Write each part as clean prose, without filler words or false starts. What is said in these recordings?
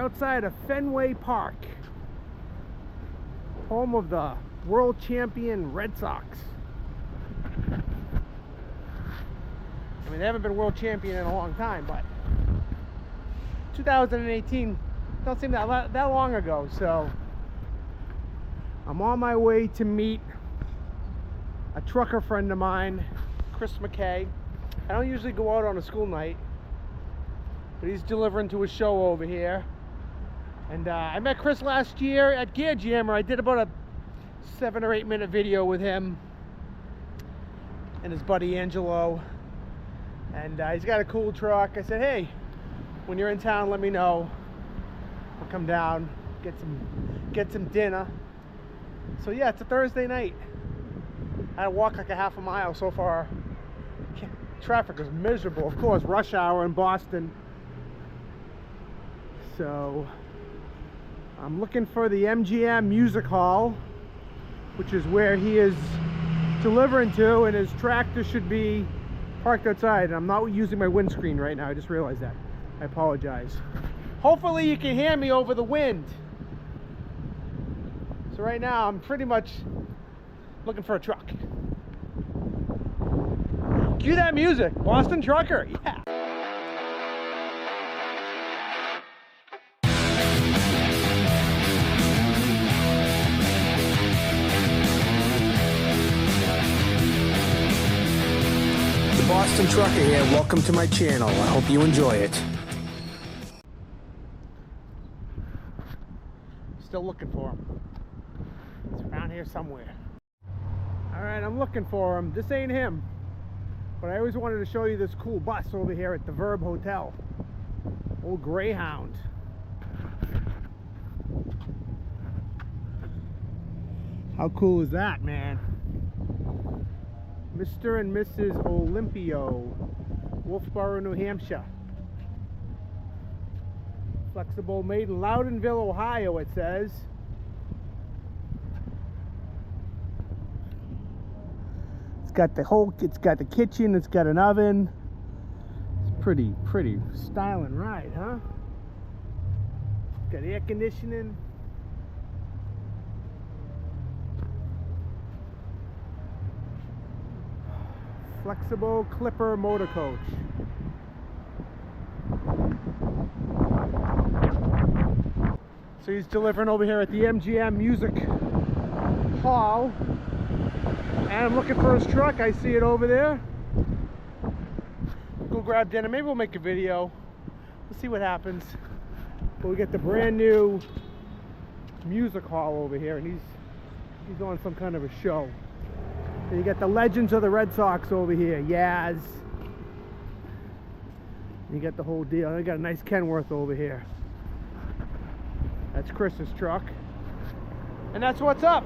outside of Fenway Park, home of the world champion Red Sox. I mean, they haven't been world champion in a long time, but 2018 don't seem that long ago. So I'm on my way to meet a trucker friend of mine, Chris McKay. I don't usually go out on a school night, but he's delivering to a show over here. And I met Chris last year at Gear Jammer. I did about a 7 or 8 minute video with him and his buddy Angelo. And he's got a cool truck. I said, hey, when you're in town, let me know. We'll come down, get some dinner. So yeah, it's a Thursday night. I had to walk like a half a mile so far. Traffic was miserable, of course, rush hour in Boston. So I'm looking for the MGM Music Hall, which is where he is delivering to, and his tractor should be parked outside. And I'm not using my windscreen right now, I just realized that. I apologize. Hopefully you can hear me over the wind. So right now I'm pretty much looking for a truck. Cue that music, Boston Trucker, yeah. The Boston Trucker here, welcome to my channel. I hope you enjoy it. Still looking for him. He's around here somewhere. Alright, I'm looking for him. This ain't him. But I always wanted to show you this cool bus over here at the Verb Hotel. Old Greyhound. How cool is that, man? Mr. and Mrs. Olympio, Wolfboro, New Hampshire. Flexible, made in Loudonville, Ohio, it says. It's got the kitchen, it's got an oven. It's pretty styling ride, huh? Got air conditioning. Flexible Clipper motor coach. So he's delivering over here at the MGM Music Hall. And I'm looking for his truck. I see it over there. Go grab dinner. Maybe we'll make a video. We'll see what happens. But we get the brand new music hall over here, and he's on some kind of a show. And you got the legends of the Red Sox over here. Yaz. You got the whole deal. I got a nice Kenworth over here. That's Chris's truck. And that's what's up.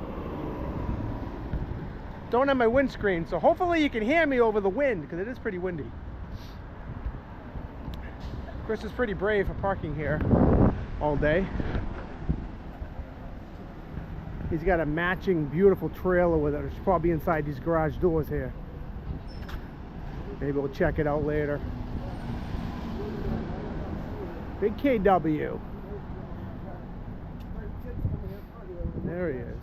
Don't have my windscreen, so hopefully you can hear me over the wind, because it is pretty windy. Chris is pretty brave for parking here all day. He's got a matching beautiful trailer with it. It's probably inside these garage doors here. Maybe we'll check it out later. Big KW. There he is.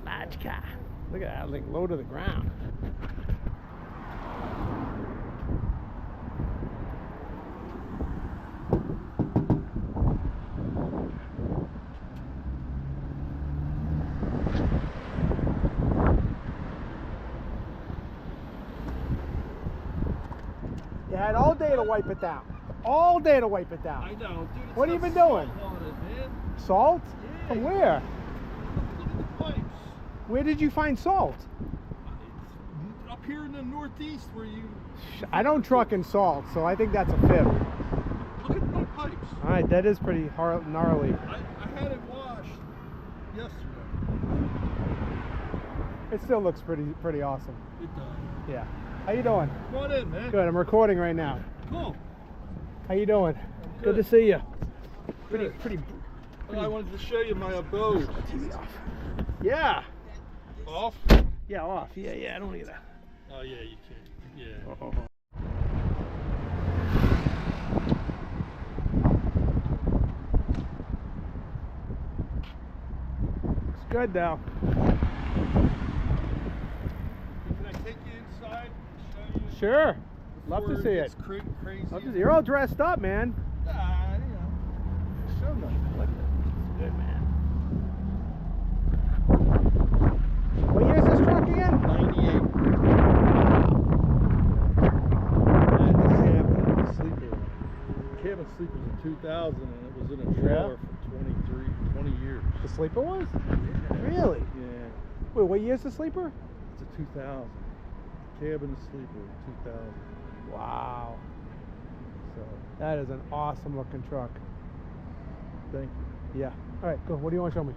Large car. Look at that, like low to the ground. You had all day to wipe it down. All day to wipe it down. I know, dude. What have you been doing? Salt? Yeah. From where? Look at the pipes. Where did you find salt? It's up here in the Northeast where you... I don't truck in salt, so I think that's a fib. Look at my pipes. Alright, that is pretty gnarly. I had it washed yesterday. It still looks pretty awesome. It does. Yeah. How you doing? Come on in, man. Good, I'm recording right now. Cool. How you doing? Good. Good to see you. Good. Pretty. I wanted to show you my abode. TV off. Yeah. Off? Yeah, off. Yeah, I don't need that. Oh, yeah, you can. Yeah. good though. Can I take you inside? Show you Sure. Love to before see it. gets crazy. Love to see. You're all dressed up, man. Nah, you know. Show nothing. Look at it. Good man. What year is this truck again? 98. And the cabin sleepers in 2000, and it was in a trailer for 20 years. The sleeper was? Yeah. Really? Yeah. Wait, what year is the sleeper? It's a 2000. Cabin sleeper in 2000. Wow. So, That is an awesome looking truck. thank you. Yeah. All right, go. What do you want to show me?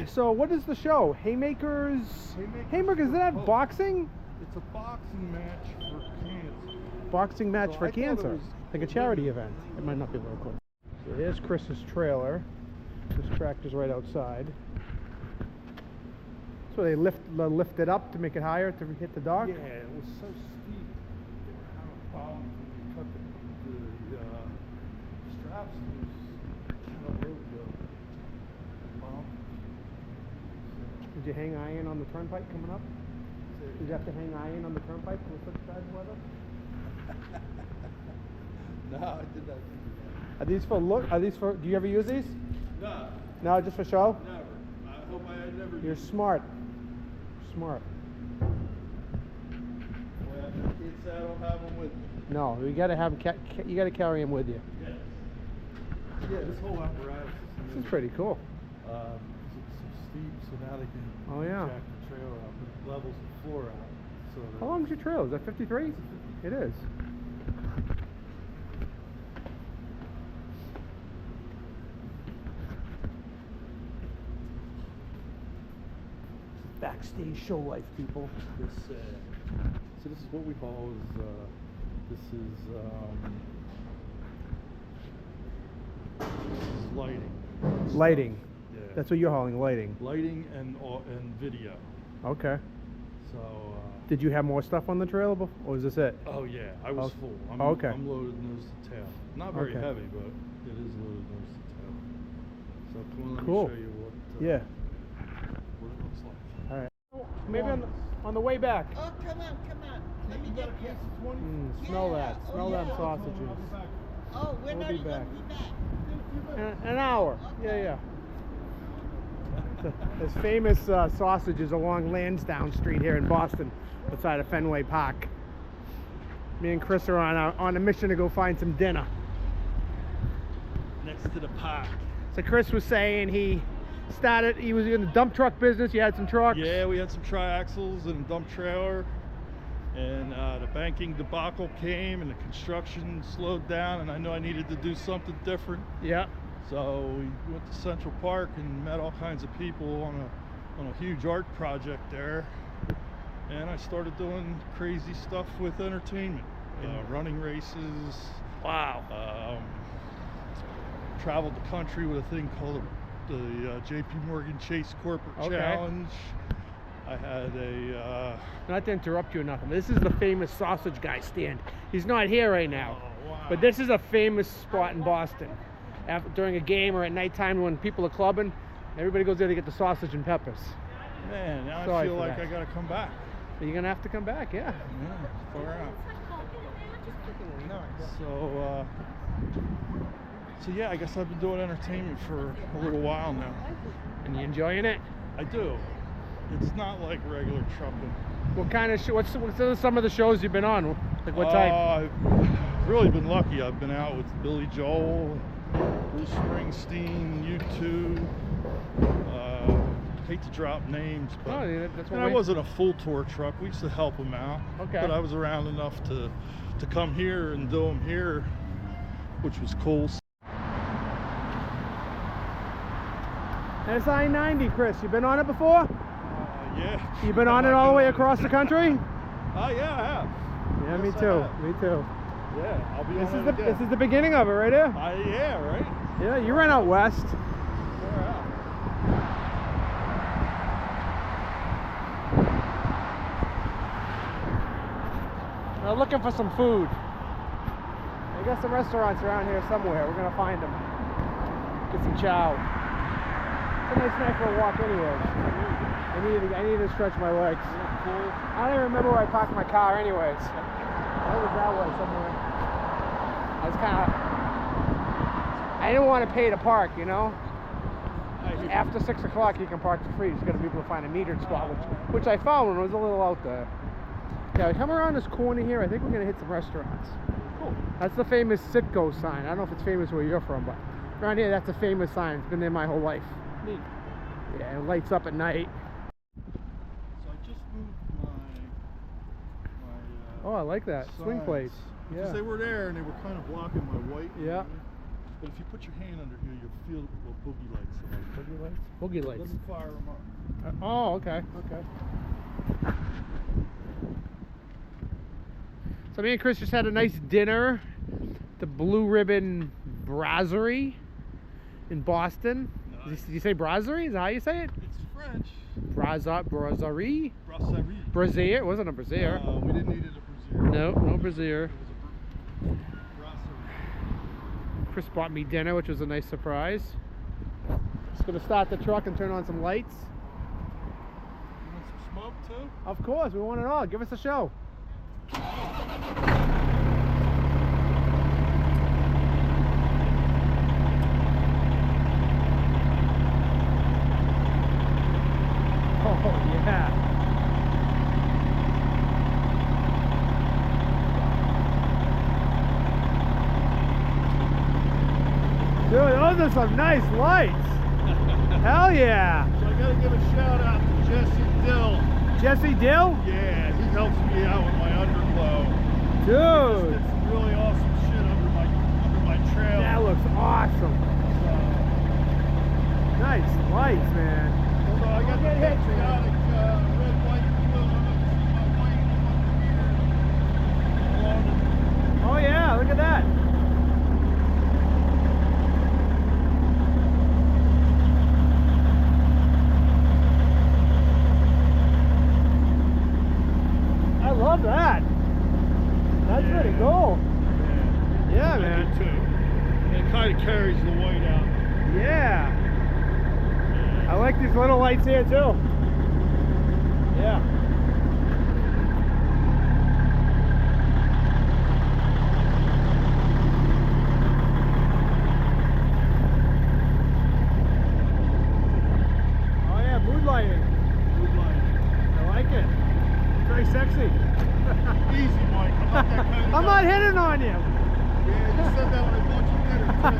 So, what is the show? Haymakers? Haymakers, does it have boxing? It's a boxing match for cancer. Boxing match So for I thought it cancer. was Like a charity event. It might not be local. So here's Chris's trailer. This tractor's right outside. So they lift it up to make it higher to hit the dock? Yeah, it was so steep. They were having problems when they cut the straps loose. Kind of rode the bump. Did you hang iron on the turnpike coming up? Did you have to hang iron on the turnpike with such bad weather? No, I did not do Are these for look? Are these for? Do you ever use these? that. No, just for show. Never. I hope I never. You're smart. Smart. Well, I can't say I don't have them with me. No, you gotta have them. You gotta carry them with you. Yes. Yeah, this whole apparatus This is pretty cool. It's so steep, so now they can Oh, yeah. jack the trailer up and it levels the floor out. So that How long is your trailer? Is that 53? It is. Backstage show life, people. this so this is what we call this is lighting. Lighting. Yeah. That's what you're hauling, lighting. Lighting and video. Okay. So Did you have more stuff on the trailer, or was this it? oh yeah, I was Oh, full. okay. I'm loaded nose to tail. Not very Okay. heavy, but it is loaded nose to tail. So come on, let Cool. me show you what Yeah. what it looks like. All right. Maybe on the way back. Oh, come on. Let me get you. Smell Yeah. that. Oh, Smell them yeah. sausages. Oh, when We'll are be you going back. to be back? An hour. Okay. Yeah. There's famous sausages along Lansdowne Street here in Boston, outside of Fenway Park. Me and Chris are on a mission to go find some dinner. Next to the park. So Chris was saying he was in the dump truck business. You had some trucks. Yeah, we had some triaxles and a dump trailer, and the banking debacle came and the construction slowed down, and I knew I needed to do something different. Yeah. So we went to Central Park and met all kinds of people on a huge art project there, and I started doing crazy stuff with entertainment, running races. Wow. Traveled the country with a thing called the JP Morgan Chase Corporate Okay. Challenge. I had a Not to interrupt you or nothing, but this is the famous sausage guy stand. He's not here right now, oh, wow. but this is a famous spot in Boston. During a game or at nighttime when people are clubbing, everybody goes there to get the sausage and peppers. Man, now Sorry I feel for like that. I gotta come back. You're gonna have to come back, yeah. Yeah, far out. So yeah, I guess I've been doing entertainment for a little while now. And you enjoying it? I do. It's not like regular trucking. What kind of what's some of the shows you've been on? Like what type? I've really been lucky. I've been out with Billy Joel, Bruce Springsteen, U2. Hate to drop names, but Oh, yeah, that's what and I wasn't a full tour truck. We used to help them out. Okay. But I was around enough to come here and do them here, which was cool. That's I-90, Chris. You been on it before? Yeah. You been on it all the way across the country? Oh yeah, I have. Yeah, me Yes, I too. have. Me too. Yeah, I'll be This on is it the again. this is the beginning of it right here. Yeah, right. Yeah, you ran out west. Far out. We're looking for some food. We got some restaurants around here somewhere. We're gonna find them. Get some chow. It's a nice night for a walk anyways. I needed to stretch my legs. Cool. I don't even remember where I parked my car anyways. I was that way somewhere. I was kind of... I didn't want to pay to park, you know? After 6 o'clock you can park for free. You just got to be able to find a metered spot, which I found when I was a little out there. Yeah, we come around this corner here. I think we're going to hit some restaurants. Cool. That's the famous Sitco sign. I don't know if it's famous where you're from, but around here that's a famous sign. It's been there my whole life. Neat. Yeah, it lights up at night. So I just moved my Oh, I like that. Swing signs, plates. because Yeah. they were there and they were kind of blocking my white. Yeah. But if you put your hand under here, you'll feel what boogie lights are like. Boogie lights? Boogie It lights. doesn't fire them up. Oh, okay. Okay. So me and Chris just had a nice dinner at the Blue Ribbon Brasserie in Boston. Nice. Did you say brasserie? Is that how you say it? It's French. Brasserie? Brasserie. Brazier? It wasn't a brazier. We didn't need it a brazier. No, no brazier. It was a brasserie. Chris bought me dinner, which was a nice surprise. Just gonna start the truck and turn on some lights. You want some smoke too? Of course, we want it all. Give us a show. Oh, yeah. Dude, those are some nice lights. Hell yeah. So I gotta give a shout out to Jesse Dill. Jesse Dill? Yeah, he helps me out with my underglow. Dude. He just did some really awesome shit under my trail. That looks awesome. Nice lights, man. Although I got the Don't get hit, patriotic red, white, and blue. I don't know if you see my white up here. Oh yeah, look at that. I love that. That's pretty cool. Yeah, I man. do too. And it kind of carries the white out. Yeah. I like these little lights here too. Yeah. Oh yeah, mood lighting. Good light. I like it. Very sexy. Easy, Mike. I'm not that kind of I'm guy. not hitting on you. Yeah, you said that when I bought you dinner too.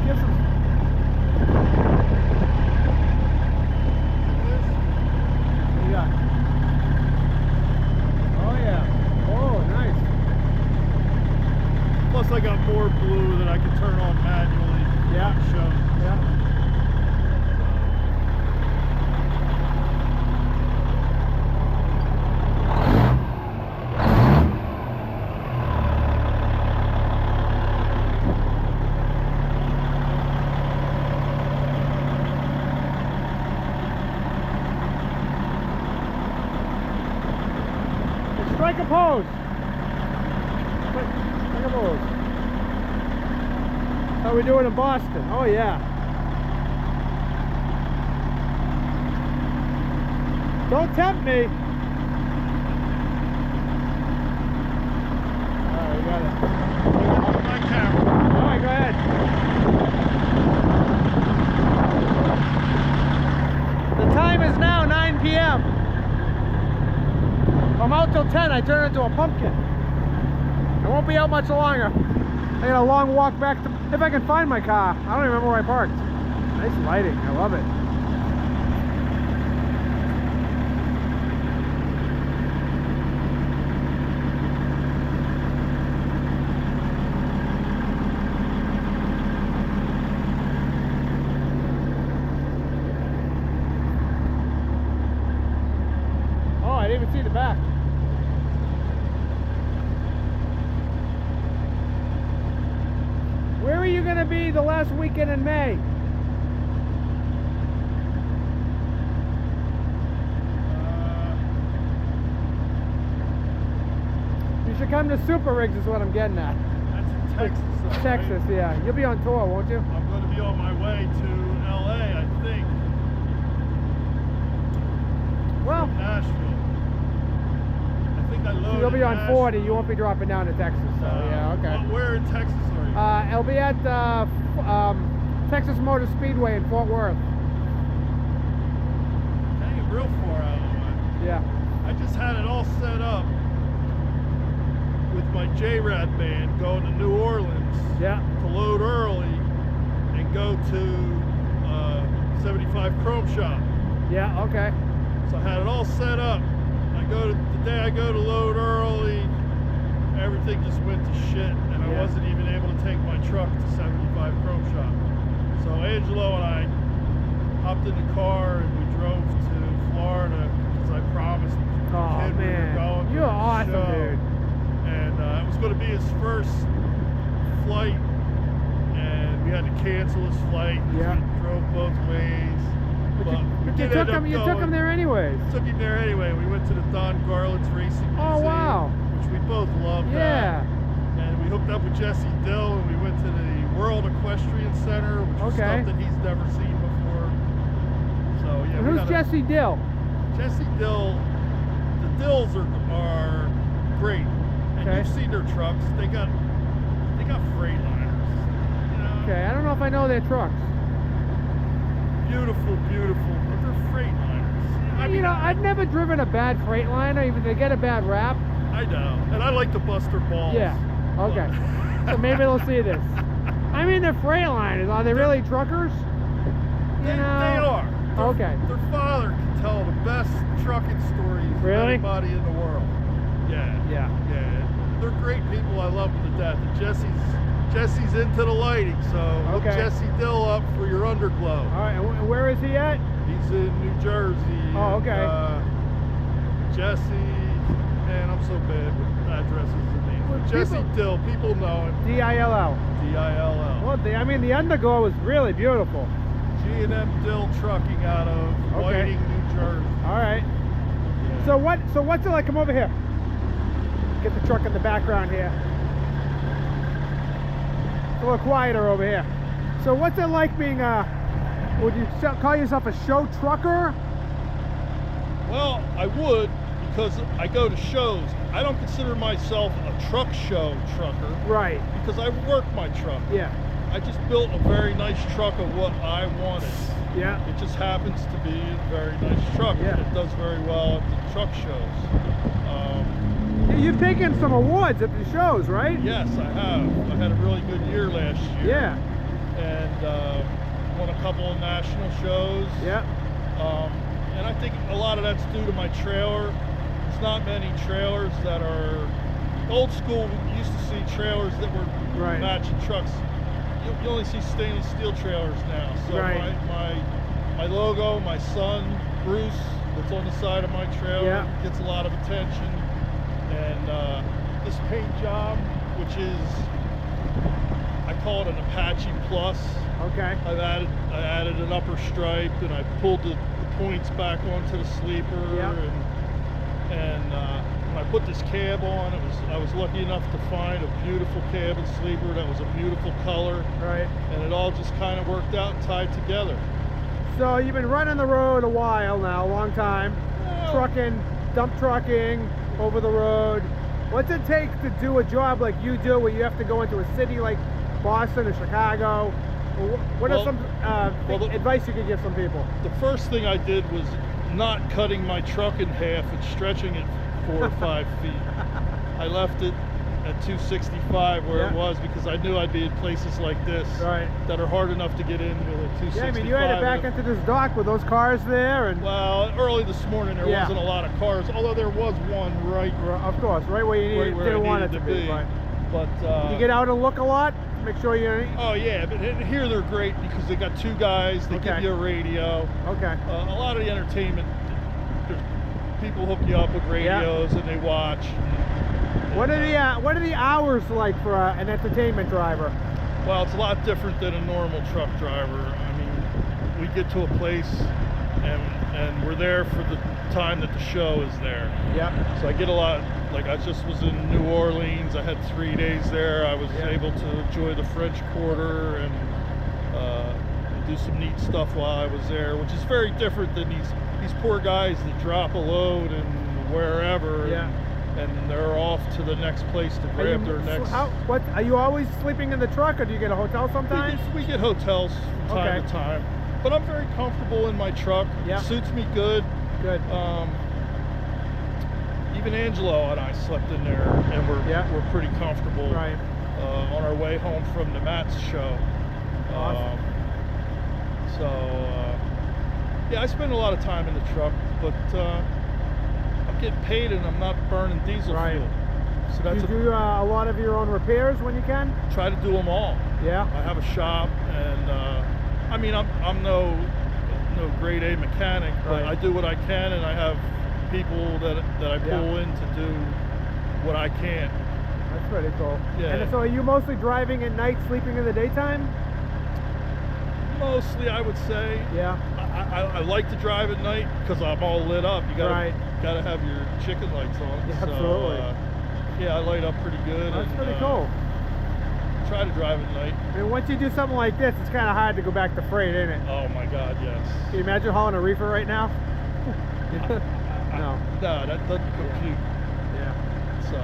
Give some. What do you got? Oh yeah. Oh, nice. Plus I got more blue that I can turn on manually. Yeah. Show. Yeah. Strike a pose. Strike a pose. How we doing in Boston? Oh yeah. Don't tempt me. Alright, we got it. On my camera. Alright, go ahead. The time is now 9 p.m. If I'm out till 10, I turn into a pumpkin. I won't be out much longer. I got a long walk back to, if I can find my car. I don't even remember where I parked. Nice lighting, I love it. Oh, I didn't even see the back. Where are you going to be the last weekend in May? You should come to Super Rigs is what I'm getting at. That's in Texas. Though, Texas, right? yeah. You'll be on tour, won't you? I'm be on my way to LA, I think. Well, From Nashville. I think I loaded. so you'll be on Nashville. 40. You won't be dropping down to Texas. So yeah, okay. Well, where in Texas are you? It'll be at Texas Motor Speedway in Fort Worth. Dang, real far out of the way. Yeah. I just had it all set up with my J-Rad band going to New Orleans Yeah. to load early and go to 75 Chrome Shop. Yeah. Okay. So I had it all set up. The day I go to load early, everything just went to shit, and I Yeah. wasn't even able to take my truck to 75 Chrome Shop. So Angelo and I hopped in the car and we drove to Florida because I promised the Oh kid we were man, going to you're the awesome, show. dude. And it was going to be his first flight, and we had to cancel his flight. Yeah. We drove both ways. But we you did took end up him. You took going. him there anyways. Took him there anyway. We went to the Don Garland's Racing Museum, Oh, wow. which we both loved. Yeah. And we hooked up with Jesse Dill, and we went to the World Equestrian Center, which was Okay. stuff that he's never seen before. So yeah. And we who's had Jesse Dill? Jesse Dill. The Dills are great, and Okay. you've seen their trucks. They got Freightliners. You know? Okay, I don't know if I know their trucks. Beautiful, beautiful, but they're Freightliners. You know, I've never driven a bad Freightliner, even they get a bad rap. I know, and I like to bust their balls. Yeah. Okay. So maybe they'll see this. I mean, they're Freightliners. Are they really truckers? They are. Okay. Their father can tell the best trucking stories of Really? anybody in the world. Yeah. Yeah. Yeah. They're great people. I love them to death. And Jesse's into the lighting, so look Okay. Jesse Dill up for your underglow. All right. And where is he at? He's in New Jersey. Oh, okay. And, Jesse, man, I'm so bad with addresses and names. Well, But Jesse people- Dill, people know him. Dill. D-I-L-L. Well, I mean, the underglow is really beautiful. G&M Dill Trucking out of Okay. Whiting, New Jersey. All right. So what's it like? Come over here. Get the truck in the background here. It's a little quieter over here. So what's it like being would you call yourself a show trucker? Well, I would, because I go to shows. I don't consider myself a truck show trucker Right. because I work my truck. Yeah. I just built a very nice truck of what I wanted. Yeah. It just happens to be a very nice truck. Yeah. And it does very well at the truck shows. You've taken some awards at the shows, right? Yes, I have. I had a really good year last year. Yeah. And won a couple of national shows. Yeah. And I think a lot of that's due to my trailer. There's not many trailers that are old school. We used to see trailers that were Right. matching trucks. You only see stainless steel trailers now. So Right. my logo, my son Bruce, that's on the side of my trailer, Yeah. gets a lot of attention. And this paint job, which is, I call it an Apache Plus. Okay. I added an upper stripe, and I pulled the points back onto the sleeper. Yeah. And when I put this cab on, I was lucky enough to find a beautiful cab and sleeper that was a beautiful color, Right. and it all just kind of worked out and tied together. So you've been running the road a while now, a long time. Well, Trucking, dump trucking, over the road. What's it take to do a job like you do, where you have to go into a city like Boston or Chicago? What are some advice you could give some people? The first thing I did was not cutting my truck in half and stretching it 4 or 5 feet. I left it at 265 where it was, because I knew I'd be in places like this that are hard enough to get in with a 265. Yeah, I mean, you had to back into this dock with those cars there, and well, early this morning there wasn't a lot of cars, although there was one right where you didn't want it to be. Right. But you get out and look a lot. Make sure you. Oh yeah, but here they're great because they got 2 guys. They give you a radio. Okay. A lot of the entertainment, people hook you up with radios and they watch. What are the hours like for an entertainment driver? Well, it's a lot different than a normal truck driver. I mean, we get to a place and we're there for the time that the show is there. Yeah. So I get a lot. Like I just was in New Orleans. I had 3 days there. I was able to enjoy the French Quarter and do some neat stuff while I was there, which is very different than these poor guys that drop a load and wherever. Yeah. And they're off to the next place to grab their next. What are you always sleeping in the truck, or do you get a hotel sometimes? We get hotels from time to time, but I'm very comfortable in my truck. Yeah. It suits me good. Good. Even Angelo and I slept in there, and we're pretty comfortable. Right. On our way home from the Matt's show. Awesome. Yeah, I spend a lot of time in the truck, but I'm getting paid and I'm not burning diesel fuel. So that's you do a lot of your own repairs when you can? Try to do them all. Yeah. I have a shop, and I mean, I'm no grade A mechanic, but I do what I can, and I have people that I pull in to do what I can. That's pretty cool. Yeah. And so are you mostly driving at night, sleeping in the daytime? Mostly, I would say. Yeah. I like to drive at night because I'm all lit up. You gotta have your chicken lights on. Yeah, so, absolutely. Yeah, I light up pretty good. That's pretty cool. Try to drive at night. I mean, once you do something like this, it's kind of hard to go back to freight, isn't it? Oh my God, yes. Can you imagine hauling a reefer right now? No. No, that doesn't compute. Yeah. So,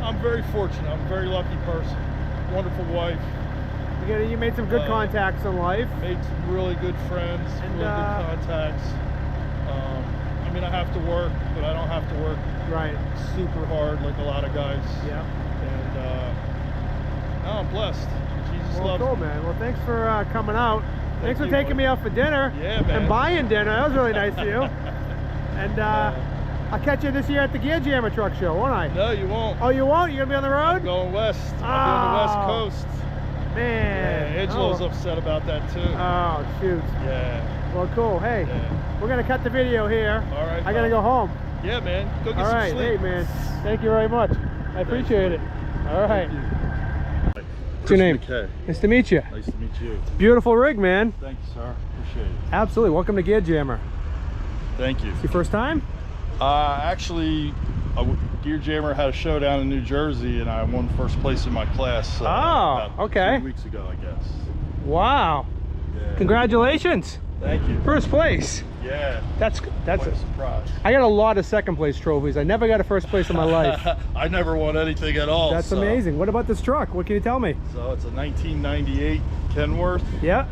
I'm very fortunate. I'm a very lucky person. Wonderful wife. You made some good contacts in life. Made some really good friends, and, really good contacts. I mean, I have to work, but I don't have to work super hard like a lot of guys. Yeah. And no, I'm blessed. Jesus loves cool, me. man. Well, thanks for coming out. Thanks for taking me out for dinner. Yeah, man. And buying dinner. That was really nice of you. And I'll catch you this year at the Gear Jammer Truck Show, won't I? No, you won't. Oh, you won't? You're going to be on the road? I'm going west. I'll be on the West Coast. Man. Yeah, Angelo's upset about that too. Oh, shoot. Yeah. Well, cool. Hey, we're going to cut the video here. All right. I got to go home. Yeah, man. Go get some sleep. Hey, man. Thank you very much. I appreciate it. All right. What's your name? McKay. Nice to meet you. Nice to meet you. Beautiful rig, man. Thank you, sir. Appreciate it. Absolutely. Welcome to Gear Jammer. Thank you. It's your first time? Actually, Gear Jammer had a show down in New Jersey, and I won first place in my class. About 2 weeks ago, I guess. Wow. Yeah. Congratulations. Thank you. First place. Yeah. That's quite a surprise. I got a lot of second place trophies. I never got a first place in my life. I never won anything at all. That's amazing. What about this truck? What can you tell me? So it's a 1998 Kenworth. Yeah.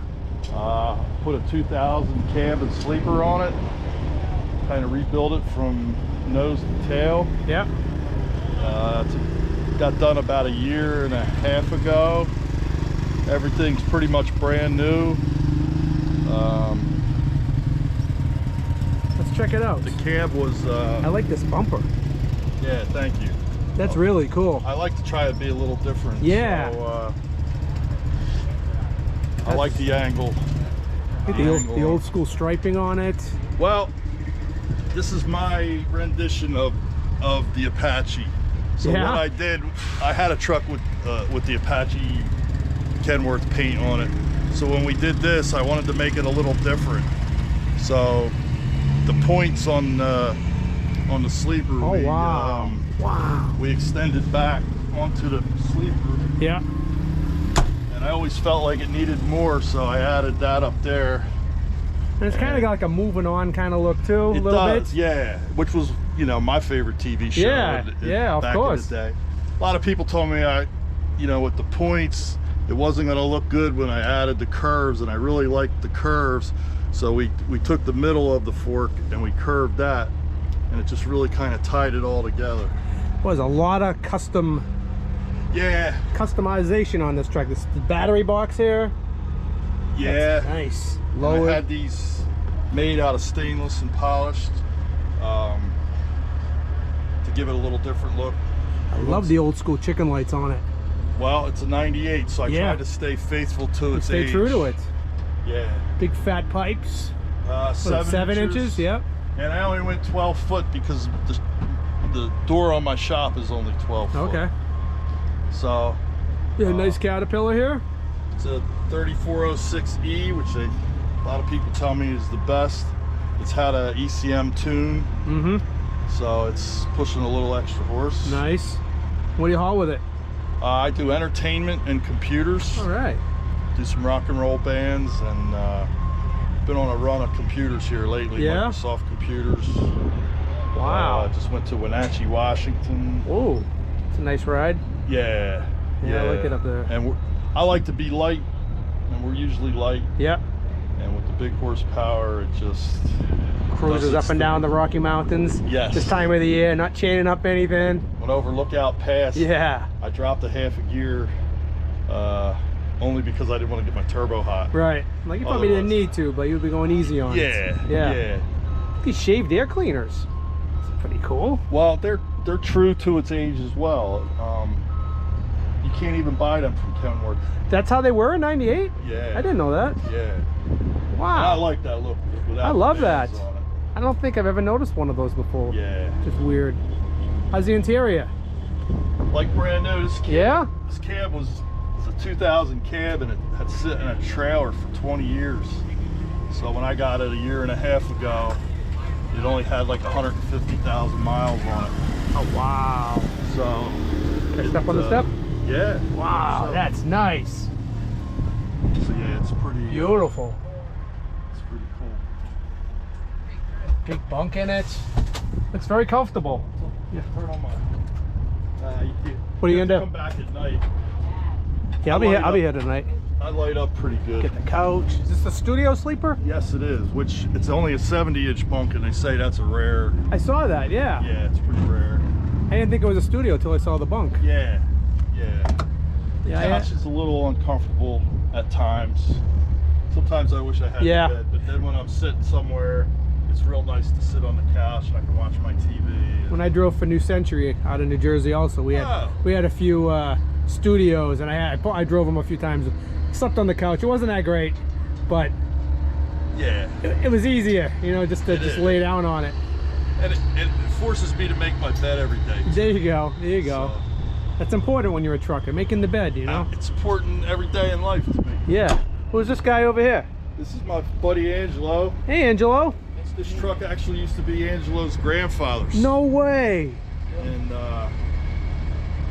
Put a 2000 cab and sleeper on it. Kind of rebuild it from nose to tail. Yeah. Got done about 1.5 years ago. Everything's pretty much brand new. Let's check it out. The cab was I like this bumper. Yeah, thank you. That's really cool. I like to try to be a little different. Yeah. So, I like the angle. The old school striping on it. Well, this is my rendition of the Apache. So what I did, I had a truck with the Apache Kenworth paint on it. So when we did this, I wanted to make it a little different. So the points on the sleeper, we extended back onto the sleeper. Yeah. And I always felt like it needed more, so I added that up there. And it's kind of got like a moving on kind of look too, a little bit. Yeah, which was, my favorite TV show. Of course. In the day. A lot of people told me with the points, it wasn't going to look good when I added the curves, and I really liked the curves. So we took the middle of the fork and we curved that, and it just really kind of tied it all together. Was a lot of customization on this truck. This battery box here. Yeah. That's nice. I had these made out of stainless and polished to give it a little different look. I love the old school chicken lights on it. Well, it's a 98, so I tried to stay faithful to its age. Stay true to it. Yeah. Big fat pipes. 7 inches. Yep. And I only went 12 foot because the door on my shop is only 12 foot. Okay. So. Yeah, nice Caterpillar here. It's a 3406E, which a lot of people tell me is the best. It's had a ECM tune. Mm-hmm. So it's pushing a little extra horse. Nice. What do you haul with it? I do entertainment and computers. All right. do some rock and roll bands, and been on a run of computers here lately. Yeah? Microsoft computers. Wow. Just went to Wenatchee, Washington. Oh, it's a nice ride. Yeah. Yeah, I like it up there. And I like to be light, and we're usually light. Yeah. And with the big horsepower, it just Cruises up and down the Rocky Mountains. Yes. This time of the year, not chaining up anything. Went over Lookout Pass. Yeah. I dropped a half a gear, only because I didn't want to get my turbo hot. Right. Like you probably didn't need to, but you'd be going easy on it. Yeah. These shaved air cleaners. It's pretty cool. Well, they're true to its age as well. You can't even buy them from Kenworth. That's how they were in '98? Yeah. I didn't know that. Yeah. Wow. I like that look. I love that. On it. I don't think I've ever noticed one of those before. Yeah. Just weird. How's the interior? Like brand new. This cab, Yeah? This cab was a 2000 cab, and it had sit in a trailer for 20 years. So when I got it a year and a half ago, it only had like 150,000 miles on it. Oh, wow. So. Can I step on the step? Yeah. Wow, So- that's nice. So yeah, it's pretty Beautiful. It's pretty cool. Big bunk in it. It's very comfortable. Yeah, turn on my. What are you gonna do? Come back at night. Yeah, I'll be here tonight. I light up pretty good. Get the couch. Is this the studio sleeper? Yes, it is. Which it's only a 70-inch bunk, and they say that's a rare. I saw that, yeah. Yeah, it's pretty rare. I didn't think it was a studio until I saw the bunk. Yeah, yeah. The Yeah, couch is a little uncomfortable at times. Sometimes I wish I had Yeah. a bed, but then when I'm sitting somewhere, it's real nice to sit on the couch and I can watch my TV. When I drove for New Century out of New Jersey also, we had a few studios, and I drove them a few times. Slept on the couch. It wasn't that great, but Yeah. it was easier, you know, just to is. lay down on it. And it forces me to make my bed every day. There you go. There you go. So, That's important when you're a trucker, making the bed, you know? it's important every day in life to me. Yeah. Who's this guy over here? This is my buddy Angelo. Hey, Angelo. This truck actually used to be Angelo's grandfather's. No way. And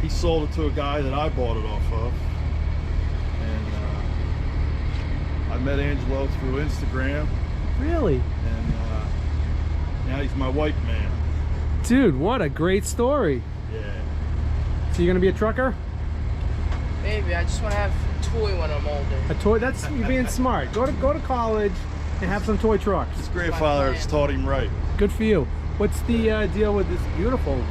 he sold it to a guy that I bought it off of. And I met Angelo through Instagram. Really? And now he's my white man. Dude, what a great story. Yeah. So you're gonna be a trucker? Maybe. I just want to have a toy when I'm older. A toy? That's you being smart. Go to college and have some toy trucks. His grandfather has taught him right. Good for you. What's the deal with this beautiful?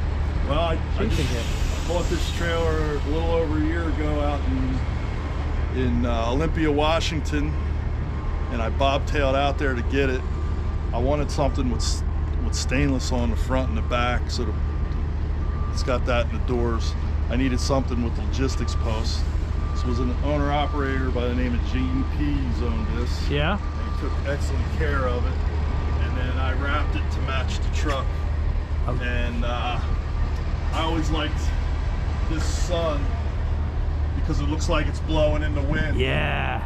Well, I Chasing him. bought this trailer a little over a year ago out in Olympia, Washington, and I bobtailed out there to get it. I wanted something with stainless on the front and the back, so it's got that in the doors. I needed something with logistics posts. This was an owner-operator by the name of Gene Pease owned this. Yeah. And he took excellent care of it. And then I wrapped it to match the truck. Oh. And I always liked this sun because it looks like it's blowing in the wind. Yeah.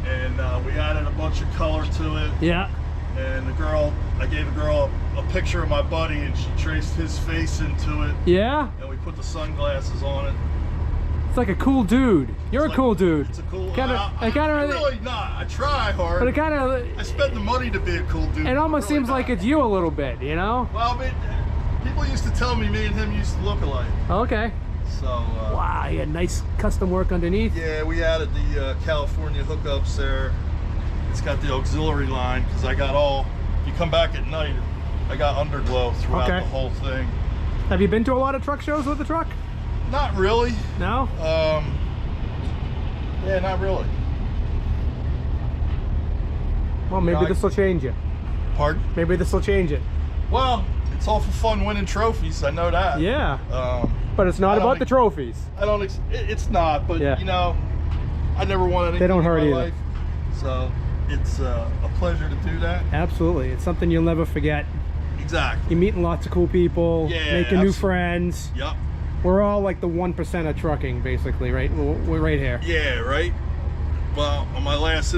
And we added a bunch of color to it. Yeah. And I gave the girl a picture of my buddy, and she traced his face into it. Yeah. And we put the sunglasses on it. It's like a cool dude. You're It's a cool dude. It's a cool. I'm really not. I try hard. But it kind of. I spend the money to be a cool dude. It almost really seems like not. it's you a little bit, you know? Well, I mean, people used to tell me and him used to look alike. Okay. So. Wow, you had nice custom work underneath. Yeah, we added the California hookups there. It's got the auxiliary line because I got all. You come back at night, I got underglow throughout the whole thing. Have you been to a lot of truck shows with the truck? Not really. No? Yeah, not really. Well, maybe this will change it. Pardon? Maybe this will change it. Well, it's awful fun winning trophies. I know that. Yeah. But it's I not don't about the trophies. I don't. It's not. But Yeah. you know, I never won anything They don't hurt in my either. life, so it's a pleasure to do that. Absolutely. It's something you'll never forget. Exactly. You're meeting lots of cool people, Yeah, making new absolutely. friends. Yep. We're all like the 1% of trucking, basically, right? We're right here. Yeah. Right. Well, on my last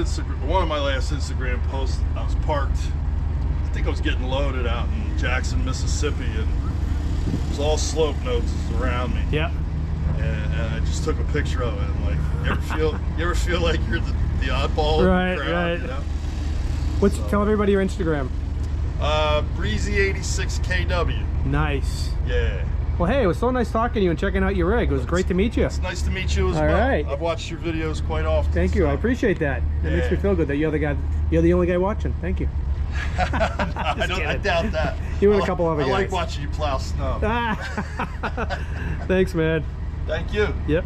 one of my last Instagram posts, I was parked. I think I was getting loaded out in Jackson, Mississippi, and it was all slope notes around me. Yeah. And I just took a picture of it. And like, you ever feel like you're the oddball in Right, the crowd, right. you know? What's So- tell everybody your Instagram? Breezy86KW. Nice. Yeah. Well, hey, it was so nice talking to you and checking out your rig. It was great to meet you. It's nice to meet you as All well. right. I've watched your videos quite often. Thank you. so- I appreciate that. It makes me Yeah. feel good that you're the only guy watching. Thank you. I doubt that. You and a couple other I like guys. watching you plow snow. Thanks, man. Thank you. Yep.